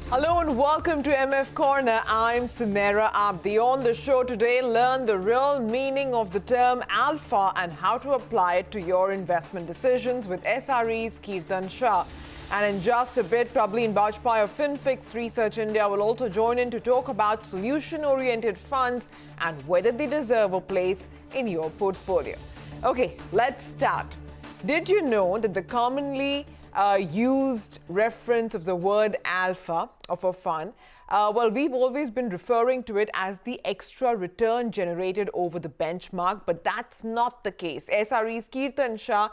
Hello and welcome to MF Corner. I'm Samira Abdi. On the show today, learn the real meaning of the term alpha and how to apply it to your investment decisions with SRE's Kirtan Shah. And in just a bit, Prableen Bajpai of FinFix Research India will also join in to talk about solution-oriented funds and whether they deserve a place in your portfolio. Okay, let's start. Did you know that the commonly used reference of the word alpha of a fund, we've always been referring to it as the extra return generated over the benchmark, but that's not the case. SRE's Kirtan Shah,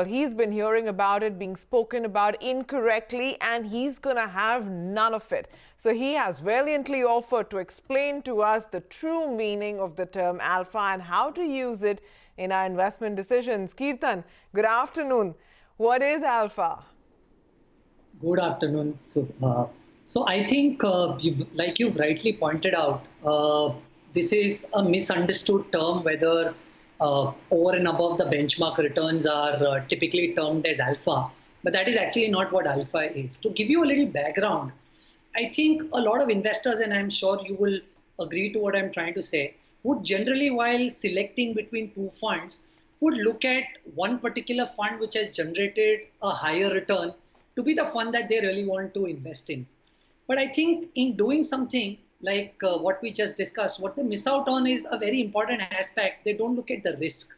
he's been hearing about it being spoken about incorrectly, and he's going to have none of it. So he has valiantly offered to explain to us the true meaning of the term alpha and how to use it in our investment decisions. Kirtan, good afternoon. What is alpha? Good afternoon. So I think, like you rightly pointed out, this is a misunderstood term whether over and above the benchmark returns are typically termed as alpha, but that is actually not what alpha is. To give you a little background, I think a lot of investors, and I'm sure you will agree to what I'm trying to say, would generally, while selecting between two funds, would look at one particular fund which has generated a higher return to be the fund that they really want to invest in. But I think in doing something like what we just discussed, what they miss out on is a very important aspect. They don't look at the risk.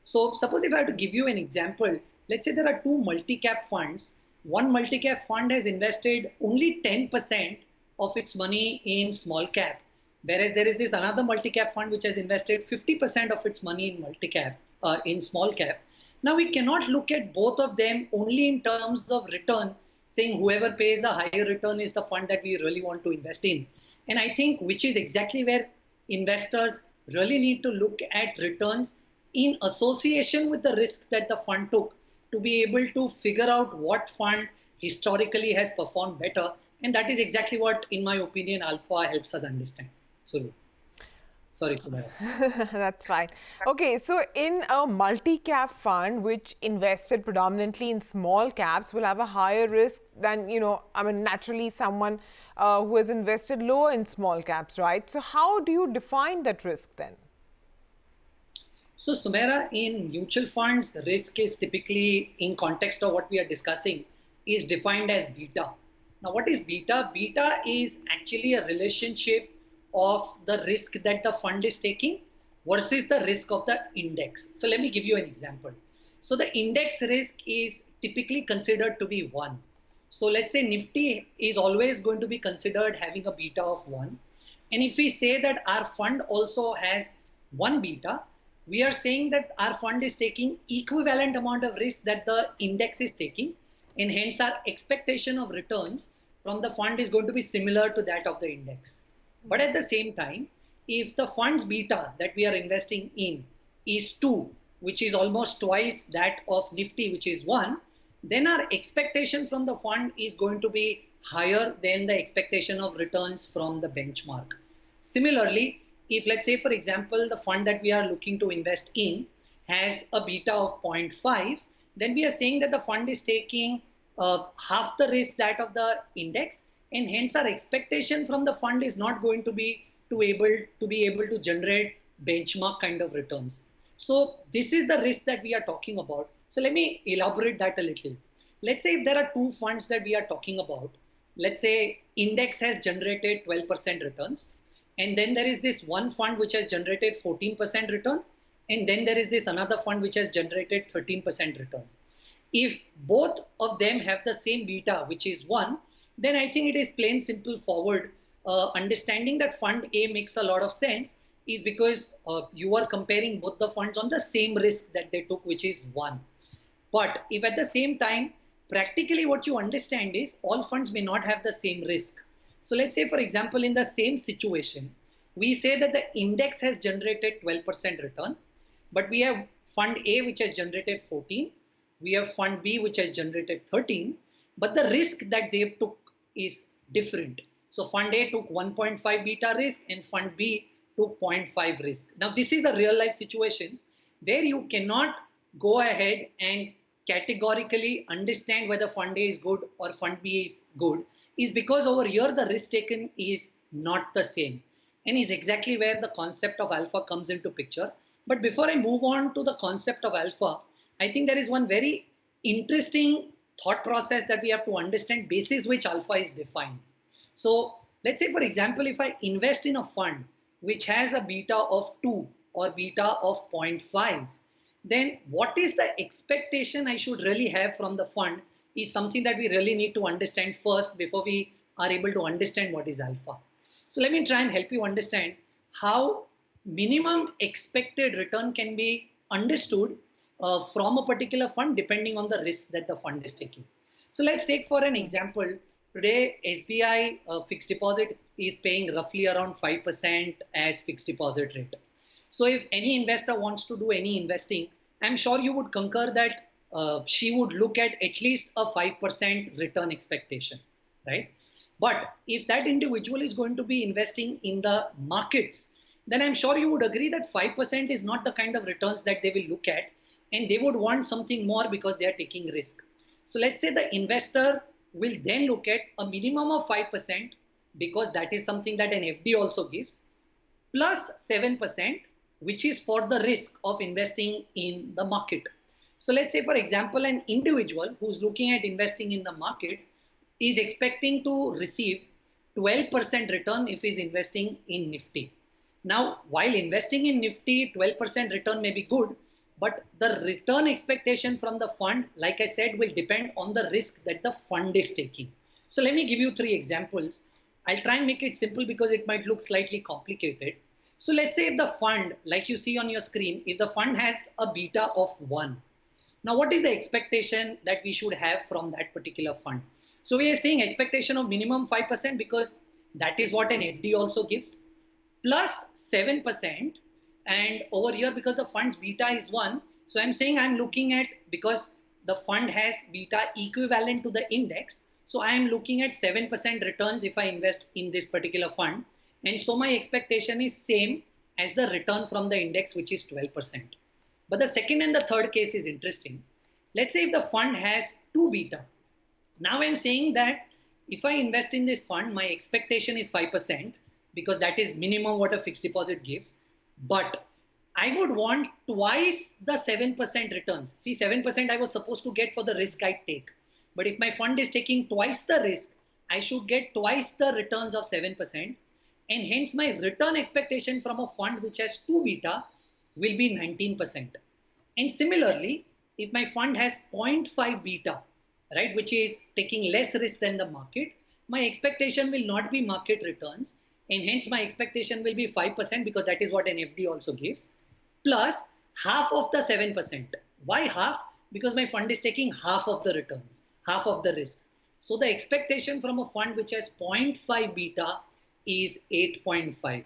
So suppose if I have to give you an example, let's say there are two multi-cap funds. One multi-cap fund has invested only 10% of its money in small cap, whereas there is this another multi-cap fund which has invested 50% of its money in multi-cap, in small cap. Now we cannot look at both of them only in terms of return, saying whoever pays a higher return is the fund that we really want to invest in. And I think which is exactly where investors really need to look at returns in association with the risk that the fund took to be able to figure out what fund historically has performed better. And that is exactly what, in my opinion, alpha helps us understand. So, sorry, Sumaya. That's fine. Okay, so in a multi-cap fund which invested predominantly in small caps will have a higher risk than, naturally someone who has invested lower in small caps, right? So how do you define that risk then? So Sumera, in mutual funds, risk is typically, in context of what we are discussing, is defined as beta. Now, what is beta? Beta is actually a relationship of the risk that the fund is taking versus the risk of the index. So let me give you an example. So the index risk is typically considered to be 1. So let's say Nifty is always going to be considered having a beta of 1. And if we say that our fund also has 1 beta, we are saying that our fund is taking equivalent amount of risk that the index is taking, and hence our expectation of returns from the fund is going to be similar to that of the index. But at the same time, if the fund's beta that we are investing in is 2, which is almost twice that of Nifty, which is 1, then our expectation from the fund is going to be higher than the expectation of returns from the benchmark. Similarly, if let's say, for example, the fund that we are looking to invest in has a beta of 0.5, then we are saying that the fund is taking half the risk that of the index, and hence our expectation from the fund is not going to be able to generate benchmark kind of returns. So this is the risk that we are talking about. So let me elaborate that a little. Let's say if there are two funds that we are talking about, let's say index has generated 12% returns, and then there is this one fund which has generated 14% return, and then there is this another fund which has generated 13% return. If both of them have the same beta, which is 1, then I think it is plain simple forward. Understanding that fund A makes a lot of sense is because you are comparing both the funds on the same risk that they took, which is 1. But if at the same time, practically what you understand is all funds may not have the same risk. So let's say, for example, in the same situation, we say that the index has generated 12% return, but we have fund A which has generated 14, we have fund B which has generated 13, but the risk that they took is different. So fund A took 1.5 beta risk and fund B took 0.5 risk. Now this is a real life situation where you cannot go ahead and categorically understand whether fund A is good or fund B is good. is because over here the risk taken is not the same, and is exactly where the concept of alpha comes into picture. But before I move on to the concept of alpha, I think there is one very interesting thought process that we have to understand basis which alpha is defined. So let's say, for example, if I invest in a fund which has a beta of 2 or beta of zero point 0.5, then what is the expectation I should really have from the fund is something that we really need to understand first before we are able to understand what is alpha. So let me try and help you understand how minimum expected return can be understood from a particular fund depending on the risk that the fund is taking. So let's take for an example, today SBI fixed deposit is paying roughly around 5% as fixed deposit rate. So if any investor wants to do any investing, I'm sure you would concur that she would look at least a 5% return expectation, right? But if that individual is going to be investing in the markets, then I'm sure you would agree that 5% is not the kind of returns that they will look at, and they would want something more because they are taking risk. So let's say the investor will then look at a minimum of 5% because that is something that an FD also gives, plus 7%, which is for the risk of investing in the market. So let's say, for example, an individual who's looking at investing in the market is expecting to receive 12% return if he's investing in Nifty. Now, while investing in Nifty, 12% return may be good, but the return expectation from the fund, like I said, will depend on the risk that the fund is taking. So let me give you 3 examples. I'll try and make it simple because it might look slightly complicated. So let's say if the fund, like you see on your screen, if the fund has a beta of 1, now what is the expectation that we should have from that particular fund? So we are saying expectation of minimum 5% because that is what an FD also gives, plus 7%. And over here, because the fund's beta is 1, so I'm saying I'm looking at, because the fund has beta equivalent to the index, so I am looking at 7% returns if I invest in this particular fund. And so my expectation is same as the return from the index, which is 12%. But the second and the third case is interesting. Let's say if the fund has 2 beta. Now I'm saying that if I invest in this fund, my expectation is 5% because that is minimum what a fixed deposit gives. But I would want twice the 7% returns. See, 7% I was supposed to get for the risk I take. But if my fund is taking twice the risk, I should get twice the returns of 7%. And hence my return expectation from a fund which has 2 beta will be 19%. And similarly, if my fund has 0.5 beta, right, which is taking less risk than the market, my expectation will not be market returns. And hence my expectation will be 5% because that is what an FD also gives, plus half of the 7%. Why half? Because my fund is taking half of the returns, half of the risk. So the expectation from a fund which has 0.5 beta is 8.5.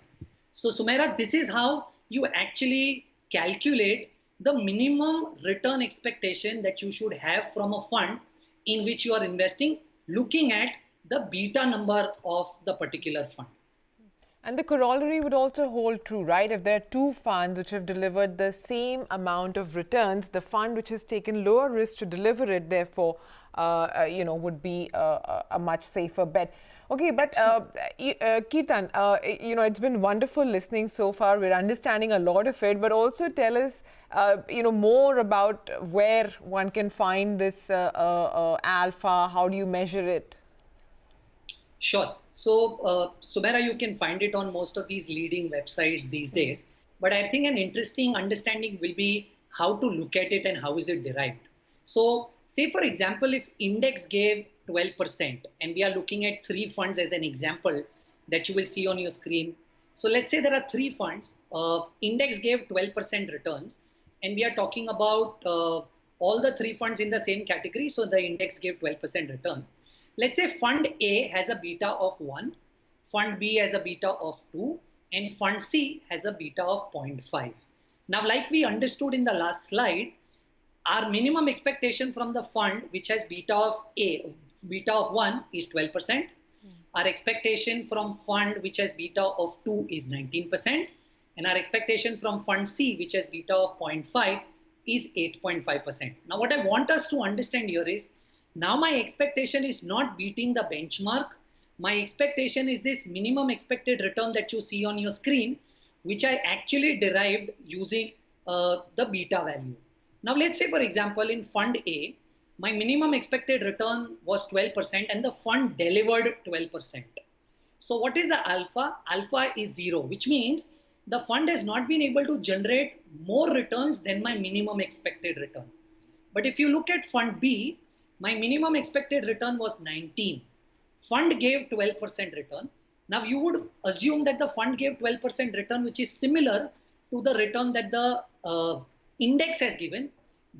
So Sumaira, this is how you actually calculate the minimum return expectation that you should have from a fund in which you are investing, looking at the beta number of the particular fund. And the corollary would also hold true, right? If there are 2 funds which have delivered the same amount of returns, the fund which has taken lower risk to deliver it, therefore, would be a much safer bet. Okay, but Kirtan, it's been wonderful listening so far. We're understanding a lot of it, but also tell us, more about where one can find this alpha. How do you measure it? Sure. So, Sumaira, you can find it on most of these leading websites these days. But I think an interesting understanding will be how to look at it and how is it derived. So, say, for example, if index gave 12%, and we are looking at 3 funds as an example that you will see on your screen. So, let's say there are 3 funds. Index gave 12% returns, and we are talking about all the 3 funds in the same category. So, the index gave 12% return. Let's say fund A has a beta of 1, fund B has a beta of 2, and fund C has a beta of 0.5. Now, like we understood in the last slide, our minimum expectation from the fund which has beta of 1 is 12%. Our expectation from fund which has beta of 2 is 19%. And our expectation from fund C which has beta of 0.5 is 8.5%. Now, what I want us to understand here is, now my expectation is not beating the benchmark, my expectation is this minimum expected return that you see on your screen, which I actually derived using the beta value. Now, let's say, for example, in fund A, my minimum expected return was 12% and the fund delivered 12%. So what is the alpha? Alpha is 0, which means the fund has not been able to generate more returns than my minimum expected return. But if you look at fund B, my minimum expected return was 19. Fund gave 12% return. Now you would assume that the fund gave 12% return, which is similar to the return that the index has given,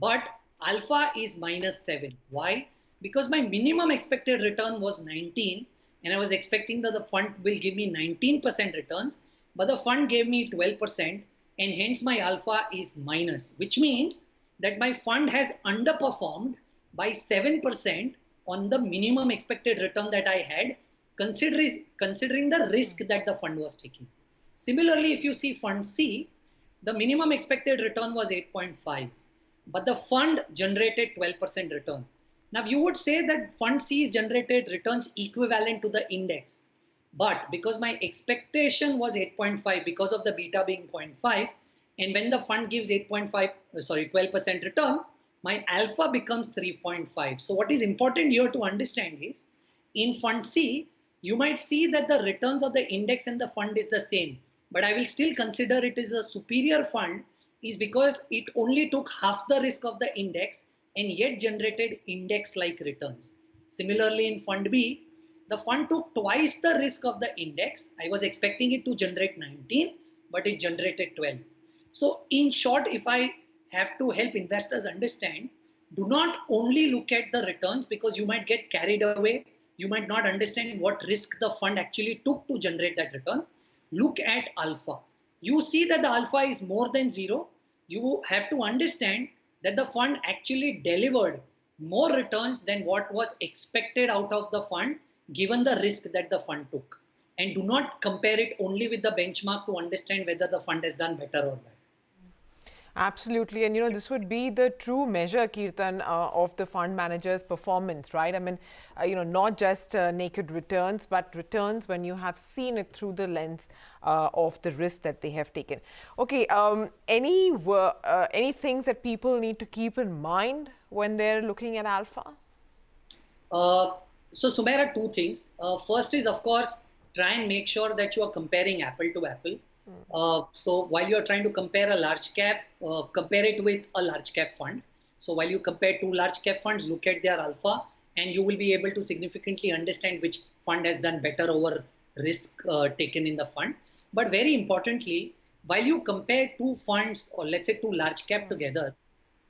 but alpha is -7. Why? Because my minimum expected return was 19 and I was expecting that the fund will give me 19% returns, but the fund gave me 12% and hence my alpha is minus, which means that my fund has underperformed by 7% on the minimum expected return that I had, considering the risk that the fund was taking. Similarly, if you see fund C, the minimum expected return was 8.5, but the fund generated 12% return. Now you would say that fund C is generated returns equivalent to the index, but because my expectation was 8.5 because of the beta being 0.5, and when the fund gives 12% return, my alpha becomes 3.5. So what is important here to understand is, in fund C, you might see that the returns of the index and the fund is the same, but I will still consider it is a superior fund is because it only took half the risk of the index and yet generated index-like returns. Similarly, in fund B, the fund took twice the risk of the index. I was expecting it to generate 19, but it generated 12. So in short, if I have to help investors understand, do not only look at the returns because you might get carried away. You might not understand what risk the fund actually took to generate that return. Look at alpha. You see that the alpha is more than 0. You have to understand that the fund actually delivered more returns than what was expected out of the fund, given the risk that the fund took. And do not compare it only with the benchmark to understand whether the fund has done better or bad. Absolutely. And, this would be the true measure, Kirtan, of the fund manager's performance, right? I mean, not just naked returns, but returns when you have seen it through the lens of the risk that they have taken. Okay. Any things that people need to keep in mind when they're looking at alpha? So, Sumaira, two things. First is, of course, try and make sure that you are comparing apple to apple. So while you are trying to compare a large cap, compare it with a large cap fund. So while you compare two large cap funds, look at their alpha and you will be able to significantly understand which fund has done better over risk taken in the fund. But very importantly, while you compare two funds or let's say two large cap together,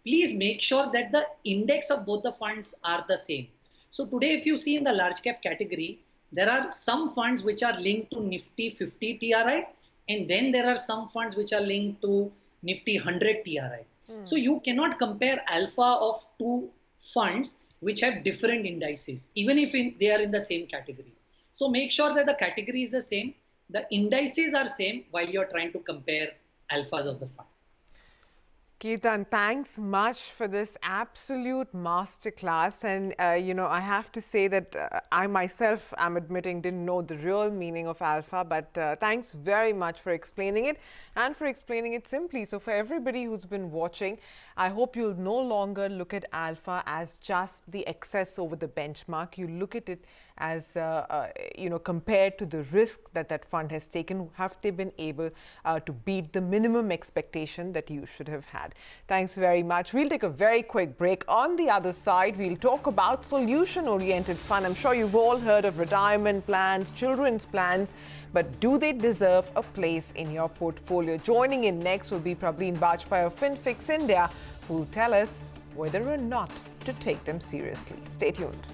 please make sure that the index of both the funds are the same. So today, if you see in the large cap category, there are some funds which are linked to Nifty 50 TRI. And then there are some funds which are linked to Nifty 100 TRI. So you cannot compare alpha of two funds which have different indices, even if they are in the same category. So make sure that the category is the same, the indices are same while you're trying to compare alphas of the fund. Kirtan, thanks much for this absolute masterclass. And, I have to say that I myself am admitting didn't know the real meaning of alpha, but thanks very much for explaining it and for explaining it simply. So for everybody who's been watching, I hope you'll no longer look at alpha as just the excess over the benchmark. You look at it as, compared to the risk that fund has taken. Have they been able to beat the minimum expectation that you should have had? Thanks very much. We'll take a very quick break. On the other side, we'll talk about solution-oriented fund. I'm sure you've all heard of retirement plans, children's plans, but do they deserve a place in your portfolio? Joining in next will be Prableen Bajpai of FinFix India, who will tell us whether or not to take them seriously. Stay tuned.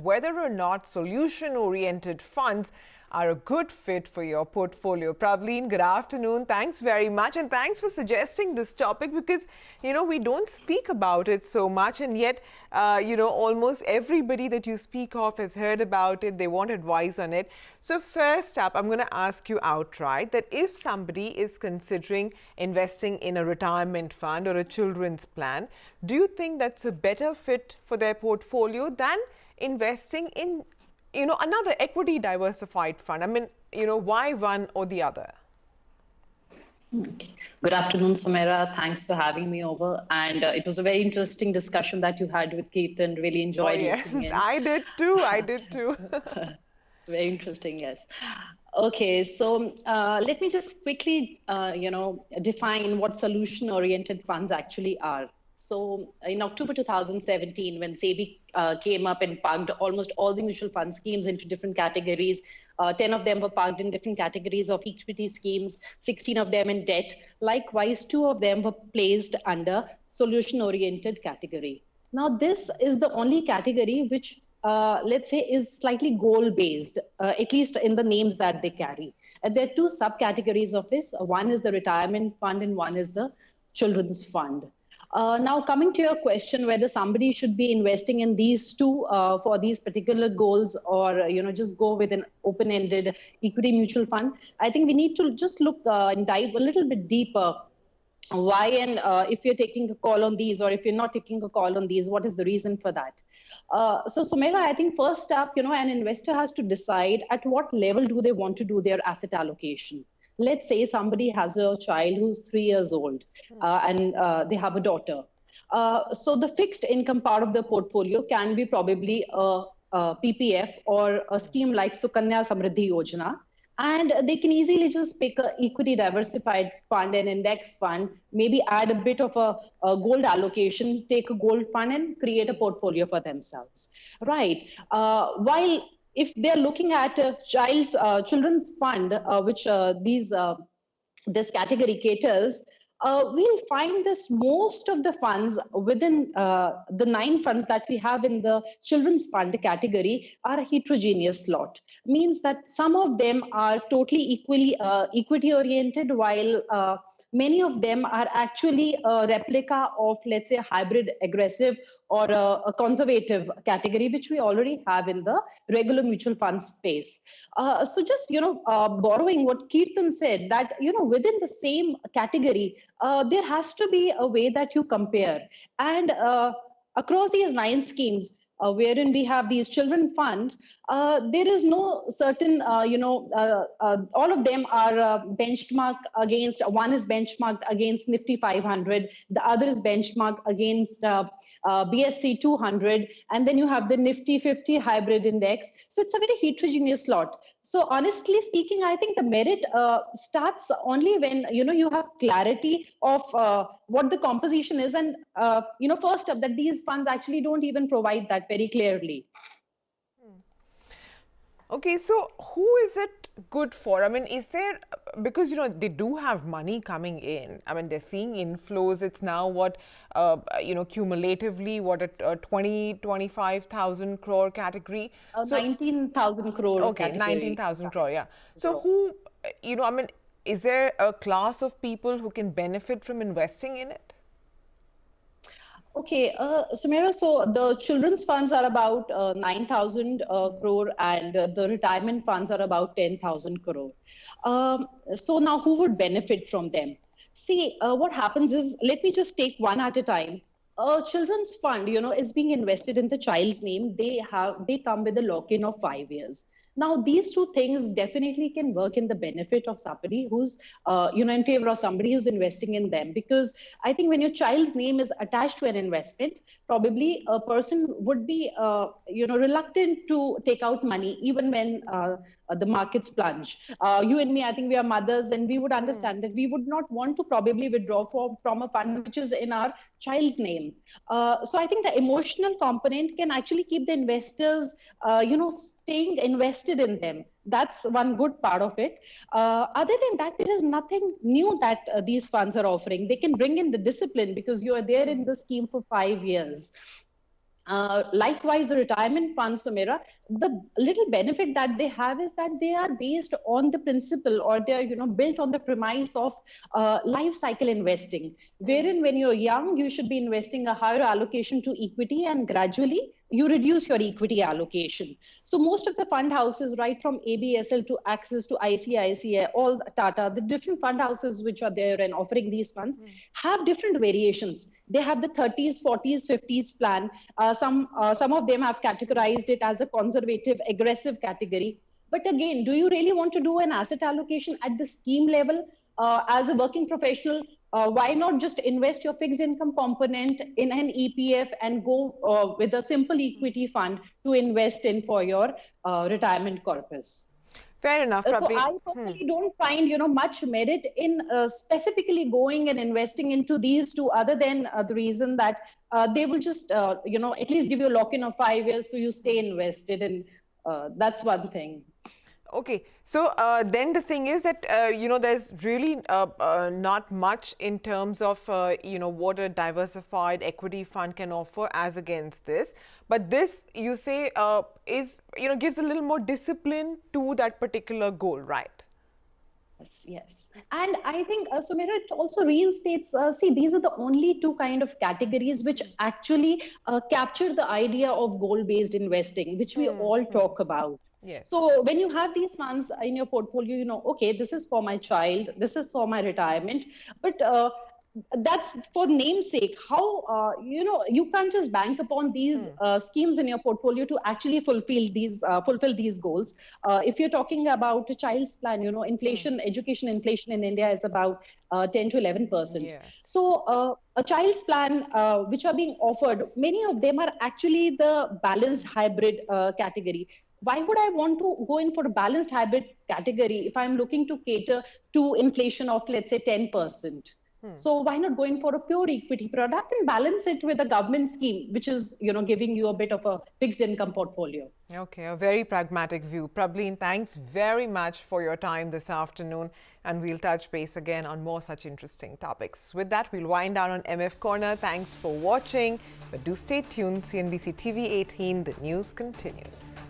whether or not solution-oriented funds are a good fit for your portfolio. Pravleen, good afternoon. Thanks very much. And thanks for suggesting this topic because, we don't speak about it so much. And yet, almost everybody that you speak of has heard about it. They want advice on it. So first up, I'm going to ask you outright that if somebody is considering investing in a retirement fund or a children's plan, do you think that's a better fit for their portfolio than investing in another equity diversified fund? I mean, why one or the other? Okay. Good afternoon, Sumaira. Thanks for having me over. And it was a very interesting discussion that you had with Keith and really enjoyed listening in. I did too. Very interesting, yes. Okay, so let me just quickly, define what solution-oriented funds actually are. So in October 2017, when SEBI came up and parked almost all the mutual fund schemes into different categories, 10 of them were parked in different categories of equity schemes, 16 of them in debt. Likewise, 2 of them were placed under solution-oriented category. Now, this is the only category which, let's say, is slightly goal-based, at least in the names that they carry. And there are 2 subcategories of this. One is the retirement fund and one is the children's fund. Now, coming to your question, whether somebody should be investing in these 2 for these particular goals or, just go with an open-ended equity mutual fund, I think we need to just look and dive a little bit deeper. Why and if you're taking a call on these or if you're not taking a call on these, what is the reason for that? So, Sumaira, I think first up, an investor has to decide at what level do they want to do their asset allocation. Let's say somebody has a child who's 3 years old and they have a daughter. So the fixed income part of the portfolio can be probably a PPF or a scheme like Sukanya Samriddhi Yojana. And they can easily just pick an equity diversified fund, an index fund, maybe add a bit of a gold allocation, take a gold fund and create a portfolio for themselves, right? While if they're looking at a children's fund, which this category caters, we'll find this most of the funds within the 9 funds that we have in the children's fund category are a heterogeneous lot. Means that some of them are totally equally equity oriented, while many of them are actually a replica of, let's say, a hybrid aggressive or a conservative category, which we already have in the regular mutual fund space. So just, borrowing what Kirtan said, that, within the same category, there has to be a way that you compare. And across these 9 schemes, wherein we have these children funds, there is no certain, all of them are benchmarked against, one is benchmarked against Nifty 500, the other is benchmarked against BSC 200, and then you have the Nifty 50 hybrid index. So it's a very heterogeneous lot. So honestly speaking, I think the merit starts only when, you have clarity of what the composition is. And, first up, that these funds actually don't even provide that very clearly. Okay, so who is it good for? I mean, is there, because, they do have money coming in. I mean, they're seeing inflows. It's now what, cumulatively, what, a 25,000 crore category? 19,000 crore. Okay, 19,000 crore, yeah. So who, I mean, is there a class of people who can benefit from investing in it? Okay, Sumaira, so the children's funds are about 9,000 crore and the retirement funds are about 10,000 crore. So now who would benefit from them? See, what happens is, let me just take one at a time. A children's fund, is being invested in the child's name. They come with a lock-in of 5 years. Now, these 2 things definitely can work in the benefit of somebody who's, in favor of somebody who's investing in them. Because I think when your child's name is attached to an investment, probably a person would be, reluctant to take out money even when the markets plunge. You and me, I think we are mothers, and we would understand that we would not want to probably withdraw from a fund which is in our child's name. So I think the emotional component can actually keep the investors, staying invested in them. That's one good part of it. Other than that, there is nothing new that these funds are offering. They can bring in the discipline because you are there in the scheme for 5 years. Likewise, the retirement funds, Sumera, the little benefit that they have is that they are based on the principle, or they're built on the premise of life cycle investing, wherein when you're young, you should be investing a higher allocation to equity, and gradually you reduce your equity allocation. So most of the fund houses, right from ABSL to Axis to ICICI, all Tata, the different fund houses which are there and offering these funds have different variations. They have the 30s, 40s, 50s plan. Some of them have categorized it as a conservative, aggressive category. But again, do you really want to do an asset allocation at the scheme level as a working professional? Why not just invest your fixed income component in an EPF and go with a simple equity fund to invest in for your retirement corpus? Fair enough, So Praveen. I personally don't find much merit in specifically going and investing into these two, other than the reason that they will just at least give you a lock-in of 5 years, so you stay invested, and that's one thing. Okay, so then the thing is that, there's really not much in terms of, what a diversified equity fund can offer as against this. But this, you say, is, gives a little more discipline to that particular goal, right? Yes. And I think, Sumera, it also reinstates, see, these are the only two kind of categories which actually capture the idea of goal-based investing, which we all talk about. Yes. So when you have these funds in your portfolio, okay, this is for my child, this is for my retirement, but that's for namesake. How you can't just bank upon these schemes in your portfolio to actually fulfill these goals. If you're talking about a child's plan, inflation, education inflation in India is about 10 to 11%. Yeah. So a child's plan, which are being offered, many of them are actually the balanced hybrid category. Why would I want to go in for a balanced hybrid category if I'm looking to cater to inflation of, let's say, 10%? So why not going for a pure equity product and balance it with a government scheme, which is, giving you a bit of a fixed income portfolio? Okay, a very pragmatic view. Prableen, thanks very much for your time this afternoon, and we'll touch base again on more such interesting topics. With that, we'll wind down on MF Corner. Thanks for watching, but do stay tuned. CNBC TV 18, the news continues.